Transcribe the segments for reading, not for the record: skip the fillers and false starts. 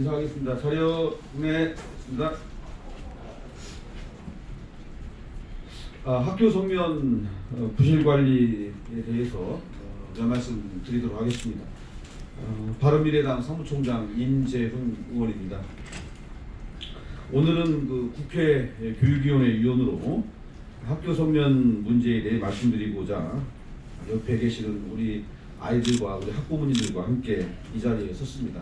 인사하겠습니다. 자료했습니다. 학교 성면 부실 관리에 대해서 몇 말씀 드리도록 하겠습니다. 바른미래당 사무총장 임재훈 의원입니다. 오늘은 국회 교육위원회 위원으로 학교 성면 문제에 대해 말씀드리고자 옆에 계시는 우리 아이들과 우리 학부모님들과 함께 이 자리에 섰습니다.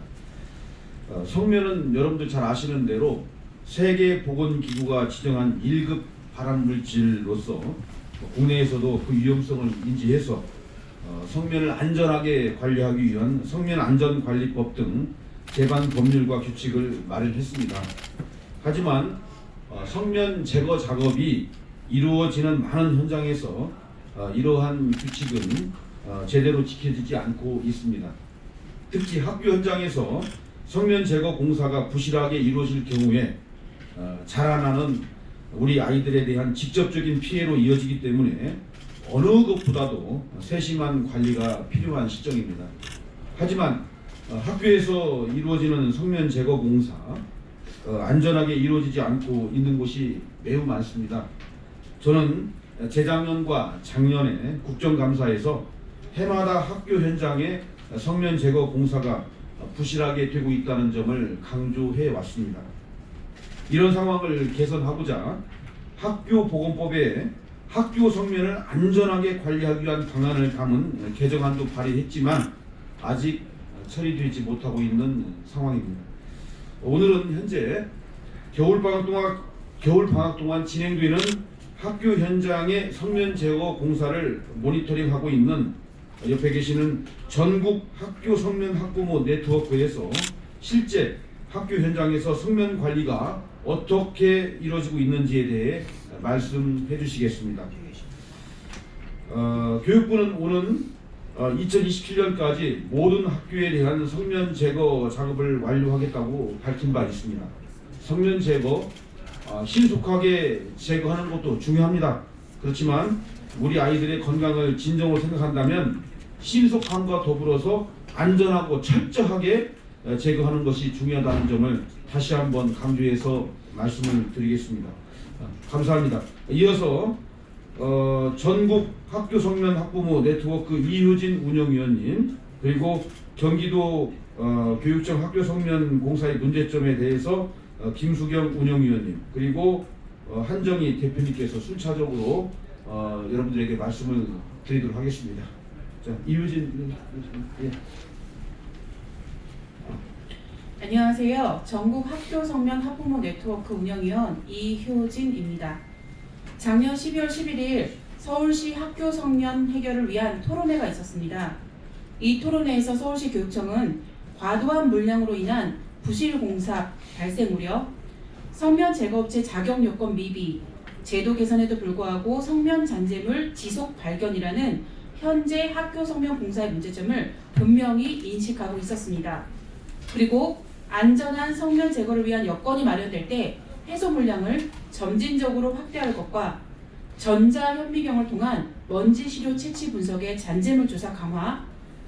성면은 여러분들 잘 아시는 대로 세계보건기구가 지정한 1급 발암물질로서 국내에서도 그 위험성을 인지해서 성면을 안전하게 관리하기 위한 성면안전관리법 등 제반 법률과 규칙을 마련했습니다. 하지만 성면 제거 작업이 이루어지는 많은 현장에서 이러한 규칙은 제대로 지켜지지 않고 있습니다. 특히 학교 현장에서 성면 제거 공사가 부실하게 이루어질 경우에 자라나는 우리 아이들에 대한 직접적인 피해로 이어지기 때문에 어느 것보다도 세심한 관리가 필요한 시점입니다. 하지만 학교에서 이루어지는 성면 제거 공사 안전하게 이루어지지 않고 있는 곳이 매우 많습니다. 저는 재작년과 작년에 국정감사에서 해마다 학교 현장에 성면 제거 공사가 부실하게 되고 있다는 점을 강조해 왔습니다. 이런 상황을 개선하고자 학교보건법에 학교 성면을 안전하게 관리하기 위한 방안을 담은 개정안도 발의했지만 아직 처리되지 못하고 있는 상황입니다. 오늘은 현재 겨울방학 동안 진행되는 학교 현장의 성면 제거 공사를 모니터링하고 있는 옆에 계시는 전국 학교 성면 학부모 네트워크에서 실제 학교 현장에서 성면 관리가 어떻게 이루어지고 있는지에 대해 말씀해 주시겠습니다. 교육부는 오는 2027년까지 모든 학교에 대한 성면 제거 작업을 완료하겠다고 밝힌 바 있습니다. 성면 제거 신속하게 제거하는 것도 중요합니다. 그렇지만 우리 아이들의 건강을 진정으로 생각한다면 신속함과 더불어서 안전하고 철저하게 제거하는 것이 중요하다는 점을 다시 한번 강조해서 말씀을 드리겠습니다. 감사합니다. 이어서 전국 학교 성면 학부모 네트워크 이효진 운영위원님, 그리고 경기도 교육청 학교 성면 공사의 문제점에 대해서 김수경 운영위원님, 그리고 한정희 대표님께서 순차적으로 여러분들에게 말씀을 드리도록 하겠습니다. 자, 이효진. 예. 안녕하세요. 전국 학교 성면 학부모 네트워크 운영위원 이효진입니다. 작년 12월 11일 서울시 학교 성면 해결을 위한 토론회가 있었습니다. 이 토론회에서 서울시 교육청은 과도한 물량으로 인한 부실 공사 발생 우려, 성면 제거업체 자격 요건 미비, 제도 개선에도 불구하고 성면 잔재물 지속 발견이라는 현재 학교 성면 공사의 문제점을 분명히 인식하고 있었습니다. 그리고 안전한 성면 제거를 위한 여건이 마련될 때 해소 물량을 점진적으로 확대할 것과 전자현미경을 통한 먼지 시료 채취 분석의 잔재물 조사 강화,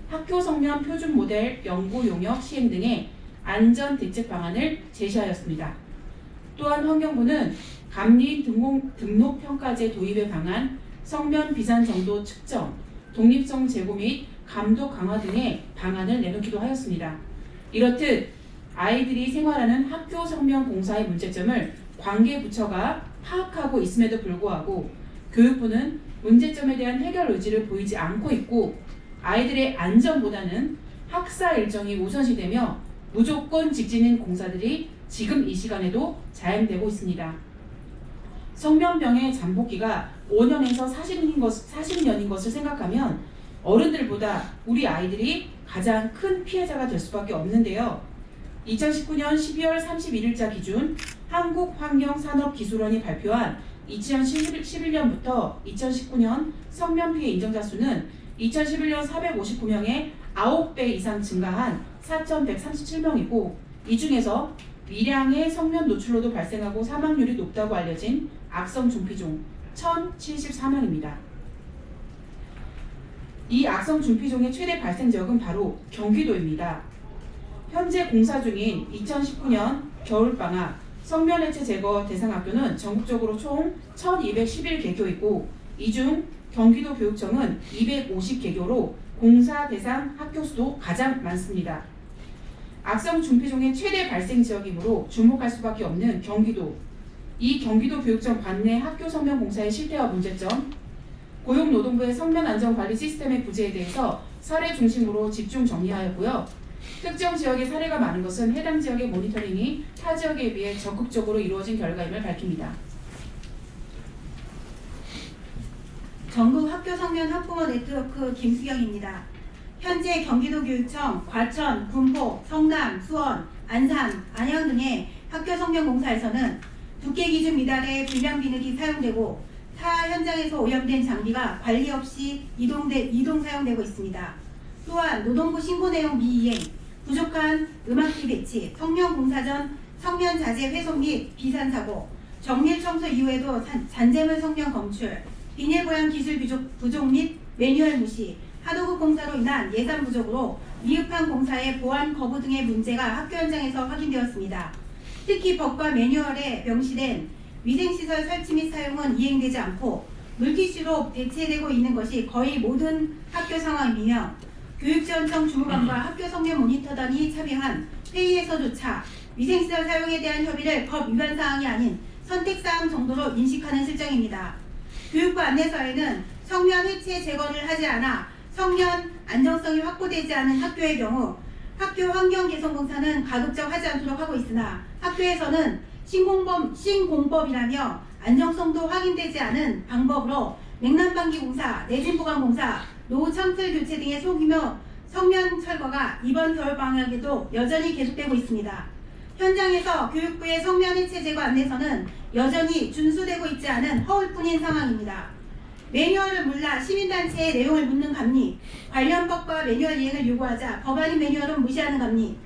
학교 성면 표준 모델 연구 용역 시행 등의 안전 대책 방안을 제시하였습니다. 또한 환경부는 감리 등록 평가제 도입의 방안, 성면 비산 정도 측정, 독립성 제고 및 감독 강화 등의 방안을 내놓기도 하였습니다. 이렇듯 아이들이 생활하는 학교 성면 공사의 문제점을 관계 부처가 파악하고 있음에도 불구하고 교육부는 문제점에 대한 해결 의지를 보이지 않고 있고 아이들의 안전보다는 학사 일정이 우선시되며 무조건 직진인 공사들이 지금 이 시간에도 자행되고 있습니다. 성면병의 잠복기가 5년에서 40년인 것을 생각하면 어른들보다 우리 아이들이 가장 큰 피해자가 될 수밖에 없는데요. 2019년 12월 31일자 기준 한국환경산업기술원이 발표한 2011년부터 2019년 성면 피해 인정자 수는 2011년 459명에 9배 이상 증가한 4,137명이고 이 중에서 미량의 성면 노출로도 발생하고 사망률이 높다고 알려진 악성 중피종 1,074명입니다. 이 악성 중피종의 최대 발생 지역은 바로 경기도입니다. 현재 공사 중인 2019년 겨울방학 성면해체 제거 대상 학교는 전국적으로 총 1211개교이고 이 중 경기도 교육청은 250개교로 공사 대상 학교 수도 가장 많습니다. 악성 중폐종의 최대 발생 지역이므로 주목할 수밖에 없는 경기도. 이 경기도 교육청 관내 학교 성면 공사의 실태와 문제점, 고용노동부의 성면 안전관리 시스템의 부재에 대해서 사례 중심으로 집중 정리하였고요. 특정 지역의 사례가 많은 것은 해당 지역의 모니터링이 타 지역에 비해 적극적으로 이루어진 결과임을 밝힙니다. 전국 학교 성면 학부모 네트워크 김수경입니다. 현재 경기도 교육청, 과천, 군포, 성남, 수원, 안산, 안양 등의 학교 성면 공사에서는 두께 기준 미달의 불량 비늘이 사용되고 타 현장에서 오염된 장비가 관리 없이 이동 사용되고 있습니다. 또한 노동부 신고 내용 미이행, 부족한 음악기 배치, 성면 공사 전 성면 자재 훼손 및 비산 사고, 정밀 청소 이후에도 잔재물 성면 검출, 비닐 보양 기술 부족 및 매뉴얼 무시, 하도급 공사로 인한 예산 부족으로 미흡한 공사의 보안 거부 등의 문제가 학교 현장에서 확인되었습니다. 특히 법과 매뉴얼에 명시된 위생시설 설치 및 사용은 이행되지 않고 물티슈로 대체되고 있는 것이 거의 모든 학교 상황이며 교육지원청 주무관과 학교 성면 모니터단이 참여한 회의에서조차 위생시설 사용에 대한 협의를 법 위반 사항이 아닌 선택사항 정도로 인식하는 실정입니다. 교육부 안내서에는 성면 해체 제거를 하지 않아 성면 안정성이 확보되지 않은 학교의 경우 학교 환경 개선 공사는 가급적 하지 않도록 하고 있으나 학교에서는 신공법이라며 안정성도 확인되지 않은 방법으로 냉난방기 공사, 내진 보강 공사, 노후 창틀 교체 등의 소규모 성면 철거가 이번 겨울방학에도 여전히 계속되고 있습니다. 현장에서 교육부의 성면 해체 제거 안내서는 여전히 준수되고 있지 않은 허울뿐인 상황입니다. 매뉴얼을 몰라 시민단체의 내용을 묻는 감리, 관련 법과 매뉴얼 이행을 요구하자 법안인 매뉴얼은 무시하는 감리,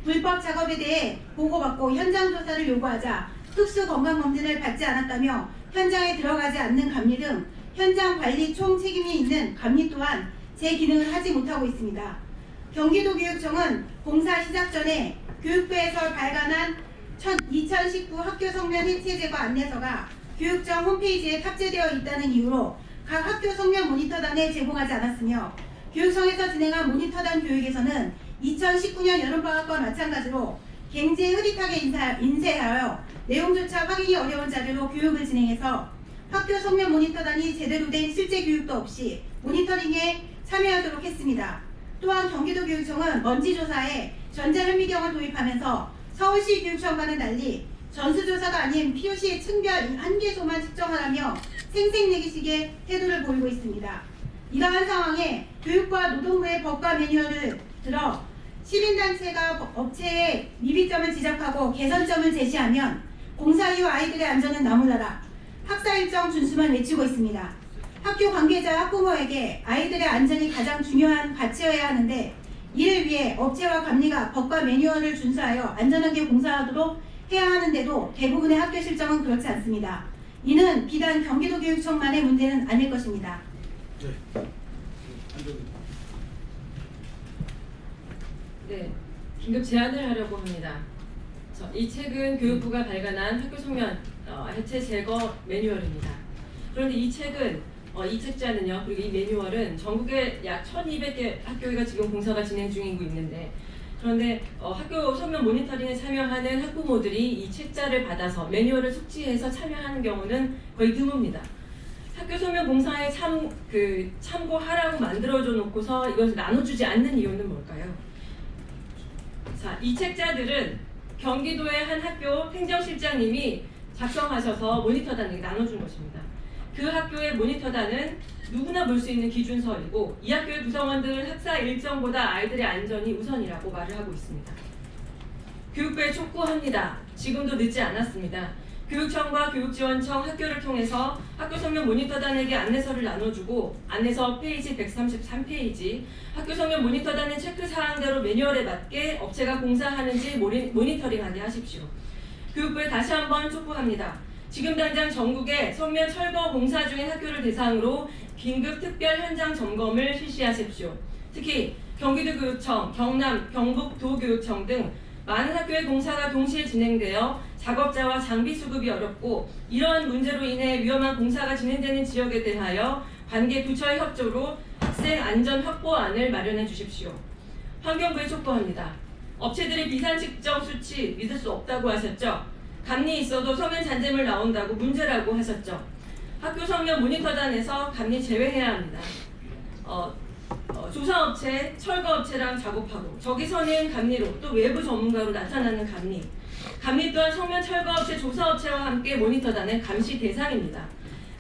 불법 작업에 대해 보고받고 현장 조사를 요구하자 특수 건강검진을 받지 않았다며 현장에 들어가지 않는 감리 등 현장 관리 총 책임이 있는 감리 또한 제 기능을 하지 못하고 있습니다. 경기도 교육청은 공사 시작 전에 교육부에서 발간한 2019 학교 성면 해체 제거 안내서가 교육청 홈페이지에 탑재되어 있다는 이유로 각 학교 성면 모니터단에 제공하지 않았으며 교육청에서 진행한 모니터단 교육에서는 2019년 여름방학과 마찬가지로 갱제 흐릿하게 인쇄하여 내용조차 확인이 어려운 자료로 교육을 진행해서 학교 성면 모니터단이 제대로 된 실제 교육도 없이 모니터링에 참여하도록 했습니다. 또한 경기도 교육청은 먼지조사에 전자현미경을 도입하면서 서울시 교육청과는 달리 전수조사가 아닌 POC 층별 한 개소만 측정하라며 생색내기식의 태도를 보이고 있습니다. 이러한 상황에 교육부와 노동부의 법과 매뉴얼을 들어 시민단체가 업체의 미비점을 지적하고 개선점을 제시하면 공사 이후 아이들의 안전은 나몰라라 학사 일정 준수만 외치고 있습니다. 학교 관계자 학부모에게 아이들의 안전이 가장 중요한 가치여야 하는데 이를 위해 업체와 감리가 법과 매뉴얼을 준수하여 안전하게 공사하도록 해야 하는데도 대부분의 학교 실정은 그렇지 않습니다. 이는 비단 경기도 교육청만의 문제는 아닐 것입니다. 네, 긴급 제안을 하려고 합니다. 이 책은 교육부가 발간한 학교 성면 해체 제거 매뉴얼입니다. 그런데 이 책은 이 책자는요, 그리고 이 매뉴얼은 전국에 약 1200개 학교가 지금 공사가 진행 중이고 있는데, 그런데 학교 성면 모니터링에 참여하는 학부모들이 이 책자를 받아서 매뉴얼을 숙지해서 참여하는 경우는 거의 드뭅니다. 학교 성면 공사에 참고하라고 만들어줘 놓고서 이것을 나눠주지 않는 이유는 뭘까요? 자, 이 책자들은 경기도의 한 학교 행정실장님이 작성하셔서 모니터단에게 나눠준 것입니다. 그 학교의 모니터단은 누구나 볼 수 있는 기준서이고 이 학교의 구성원들은 학사 일정보다 아이들의 안전이 우선이라고 말을 하고 있습니다. 교육부에 촉구합니다. 지금도 늦지 않았습니다. 교육청과 교육지원청 학교를 통해서 학교 성면 모니터단에게 안내서를 나눠주고 안내서 페이지 133페이지 학교 성면 모니터단의 체크사항대로 매뉴얼에 맞게 업체가 공사하는지 모니터링하게 하십시오. 교육부에 다시 한번 촉구합니다. 지금 당장 전국에 성면 철거 공사 중인 학교를 대상으로 긴급 특별 현장 점검을 실시하십시오. 특히 경기도교육청, 경남, 경북도교육청 등 많은 학교의 공사가 동시에 진행되어 작업자와 장비 수급이 어렵고 이러한 문제로 인해 위험한 공사가 진행되는 지역에 대하여 관계 부처의 협조로 학생 안전 확보안을 마련해 주십시오. 환경부에 촉구합니다. 업체들의 비산 측정 수치 믿을 수 없다고 하셨죠. 감리 있어도 서면 잔재물 나온다고 문제라고 하셨죠. 학교 성면 모니터단에서 감리 제외해야 합니다. 조사업체, 철거업체랑 작업하고 저기서는 감리로 또 외부 전문가로 나타나는 감리 또한 성면 철거업체 조사업체와 함께 모니터단의 감시 대상입니다.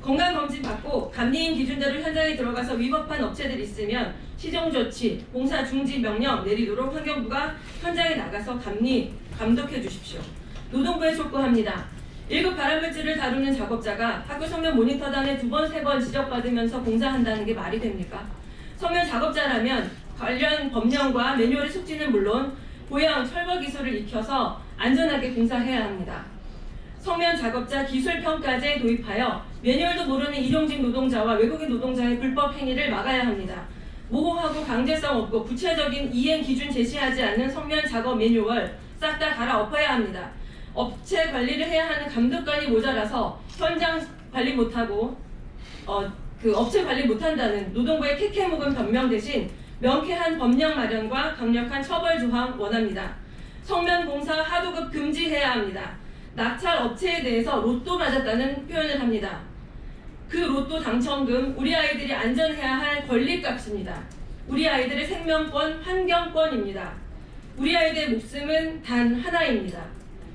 건강검진 받고 감리인 기준대로 현장에 들어가서 위법한 업체들이 있으면 시정조치, 공사 중지 명령 내리도록 환경부가 현장에 나가서 감독해 주십시오. 노동부에 촉구합니다. 1급 발암물질을 다루는 작업자가 학교 성면 모니터단에 2번, 3번 지적받으면서 공사한다는 게 말이 됩니까? 성면 작업자라면 관련 법령과 매뉴얼의 숙지는 물론 보양, 철거 기술을 익혀서 안전하게 공사해야 합니다. 성면 작업자 기술평가제 도입하여 매뉴얼도 모르는 일용직 노동자와 외국인 노동자의 불법 행위를 막아야 합니다. 모호하고 강제성 없고 구체적인 이행 기준 제시하지 않는 성면 작업 매뉴얼 싹 다 갈아엎어야 합니다. 업체 관리를 해야 하는 감독관이 모자라서 현장 관리 못하고 그 업체 관리 못한다는 노동부의 캐캐묵은 변명 대신 명쾌한 법령 마련과 강력한 처벌 조항 원합니다. 성면 공사 하도급 금지해야 합니다. 낙찰 업체에 대해서 로또 맞았다는 표현을 합니다. 그 로또 당첨금 우리 아이들이 안전해야 할 권리값입니다. 우리 아이들의 생명권, 환경권입니다. 우리 아이들의 목숨은 단 하나입니다.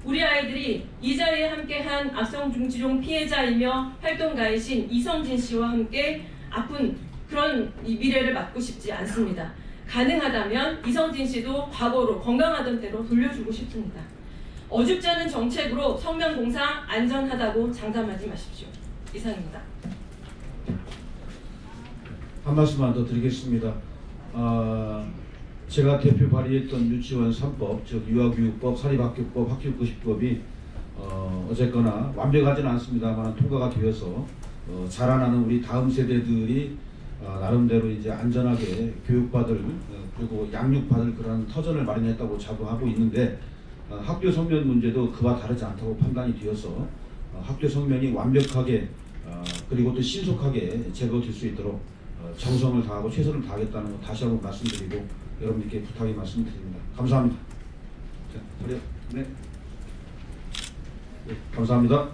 우리 아이들이 이 자리에 함께한 악성중지종 피해자이며 활동가이신 이성진 씨와 함께 아픈 그런 미래를 맞고 싶지 않습니다. 가능하다면 이성진 씨도 과거로 건강하던 때로 돌려주고 싶습니다. 어줍지 않은 정책으로 성면 공사 안전하다고 장담하지 마십시오. 이상입니다. 한 말씀만 더 드리겠습니다. 제가 대표 발의했던 유치원 3법, 즉 유아교육법, 사립학교법, 학교교시법이 어쨌거나 완벽하지는 않습니다만 통과가 되어서 자라나는 우리 다음 세대들이 나름대로 이제 안전하게 교육받을 그리고 양육받을 그런 터전을 마련했다고 자부하고 있는데 학교 성면 문제도 그와 다르지 않다고 판단이 되어서 학교 성면이 완벽하게 그리고 또 신속하게 제거될 수 있도록 정성을 다하고 최선을 다하겠다는 거 다시 한번 말씀드리고 여러분들께 부탁의 말씀드립니다. 감사합니다. 자, 네. 감사합니다.